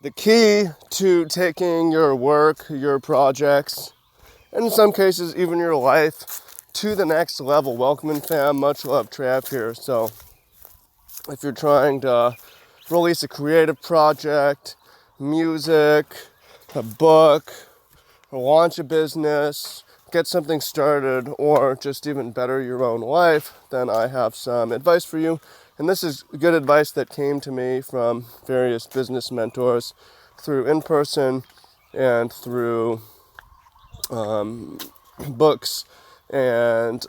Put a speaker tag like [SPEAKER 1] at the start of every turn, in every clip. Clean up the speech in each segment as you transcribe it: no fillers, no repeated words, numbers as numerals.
[SPEAKER 1] the key to taking your work, your projects, and in some cases even your life to the next level. Welcome in, fam. Much love, Trav here. So if you're trying to release a creative project, music, a book, or launch a business, get something started, or just even better your own life, then I have some advice for you. And this is good advice that came to me from various business mentors through in-person and through books and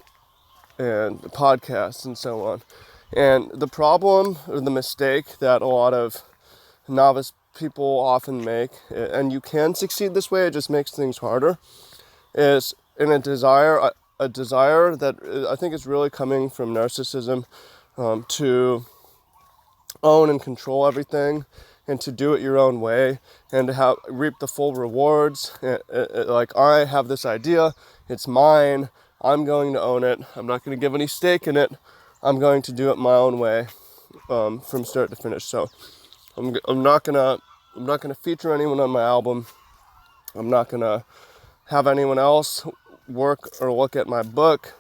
[SPEAKER 1] podcasts and so on. And the problem or the mistake that a lot of novice people often make, and you can succeed this way, it just makes things harder, is in a desire that I think is really coming from narcissism, to own and control everything and to do it your own way and to reap the full rewards. Like, I have this idea, it's mine, I'm going to own it, I'm not going to give any stake in it, I'm going to do it my own way, from start to finish. So I'm not gonna feature anyone on my album. I'm not gonna have anyone else work or look at my book.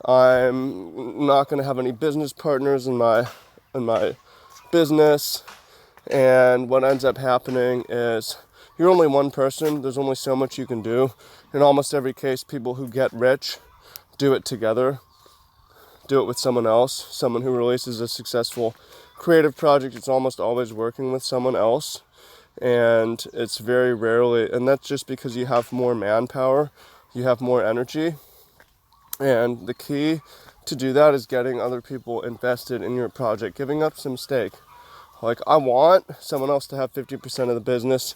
[SPEAKER 1] I'm not gonna have any business partners in my business. And what ends up happening is you're only one person. There's only so much you can do. In almost every case, people who get rich do it together, do it with someone else, someone who releases a successful creative project. It's almost always working with someone else, and it's very rarely, and that's just because you have more manpower, you have more energy, and the key to do that is getting other people invested in your project, giving up some stake. Like, I want someone else to have 50% of the business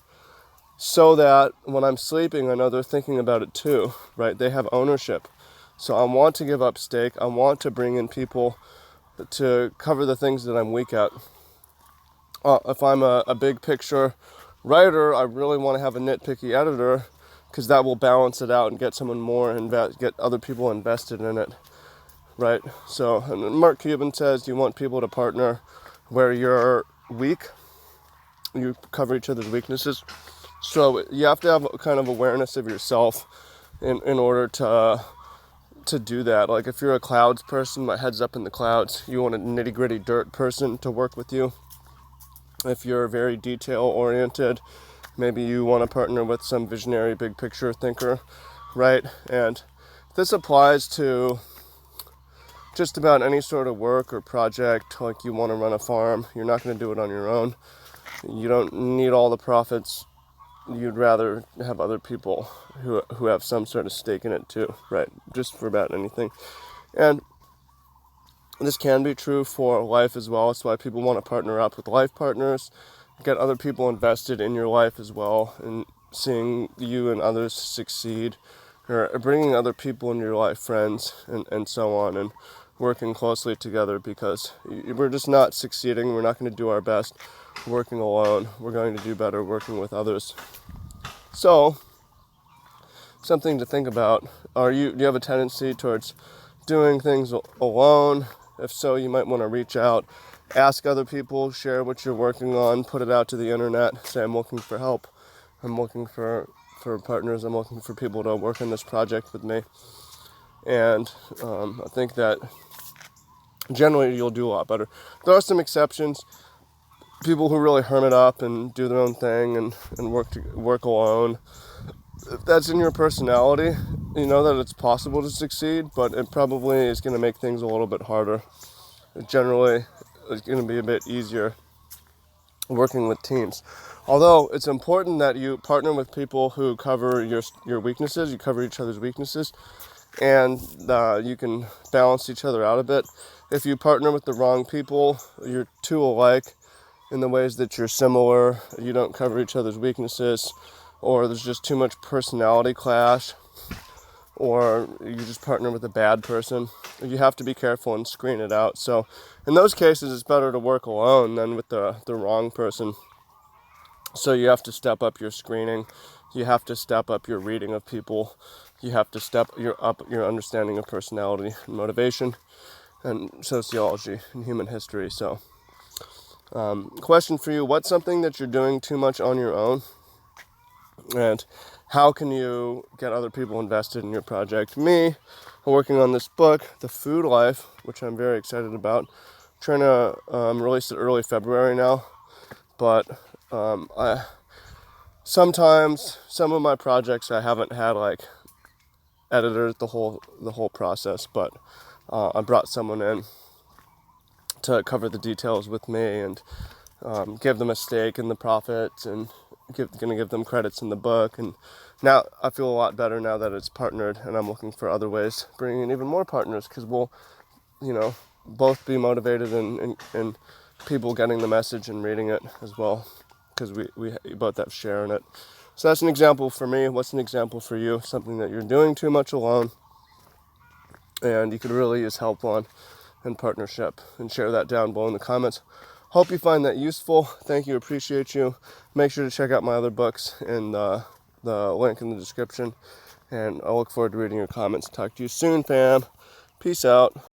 [SPEAKER 1] so that when I'm sleeping, I know they're thinking about it too, right? They have ownership. So I want to give up stake. I want to bring in people to cover the things that I'm weak at. If I'm a big picture writer, I really want to have a nitpicky editor, because that will balance it out and get someone more and get other people invested in it, right? So, and Mark Cuban says you want people to partner where you're weak. You cover each other's weaknesses. So you have to have a kind of awareness of yourself in order to do that. Like, if you're a clouds person, my head's up in the clouds, you want a nitty-gritty dirt person to work with you. If you're very detail-oriented, maybe you want to partner with some visionary big picture thinker, right? And this applies to just about any sort of work or project. Like, you want to run a farm, you're not going to do it on your own. You don't need all the profits. You'd rather have other people who have some sort of stake in it too, right? Just for about anything. And this can be true for life as well. That's why people want to partner up with life partners, get other people invested in your life as well, and seeing you and others succeed, or bringing other people in your life, friends, and so on, and working closely together, because we're just not succeeding. We're not going to do our best working alone. We're going to do better working with others. So, something to think about. Do you have a tendency towards doing things alone? If so, you might want to reach out, ask other people, share what you're working on, put it out to the internet, say, I'm looking for help, I'm looking for partners, I'm looking for people to work on this project with me. And I think that generally you'll do a lot better. There are some exceptions. People who really hermit up and do their own thing and work alone. If that's in your personality, you know that it's possible to succeed, but it probably is going to make things a little bit harder. Generally, it's going to be a bit easier working with teams. Although it's important that you partner with people who cover your weaknesses, you cover each other's weaknesses, and you can balance each other out a bit. If you partner with the wrong people, you're too alike in the ways that you're similar, you don't cover each other's weaknesses, or there's just too much personality clash, or you just partner with a bad person. You have to be careful and screen it out. So in those cases, it's better to work alone than with the wrong person. So you have to step up your screening. You have to step up your reading of people. You have to step up your understanding of personality and motivation and sociology and human history. So Question for you: what's something that you're doing too much on your own, and how can you get other people invested in your project? Me, I'm working on this book, The Food Life, which I'm very excited about. I'm trying to release it early February now, but sometimes some of my projects I haven't had like editors the whole process, but I brought someone in to cover the details with me and give them a stake in the profits and gonna give them credits in the book. And now I feel a lot better now that it's partnered, and I'm looking for other ways, bringing in even more partners, because we'll, both be motivated and people getting the message and reading it as well, because we both have share in it. So that's an example for me. What's an example for you? Something that you're doing too much alone and you could really use help on in partnership, and share that down below in the comments. Hope you find that useful. Thank you, appreciate you. Make sure to check out my other books in the link in the description, and I look forward to reading your comments. Talk to you soon, fam. Peace out.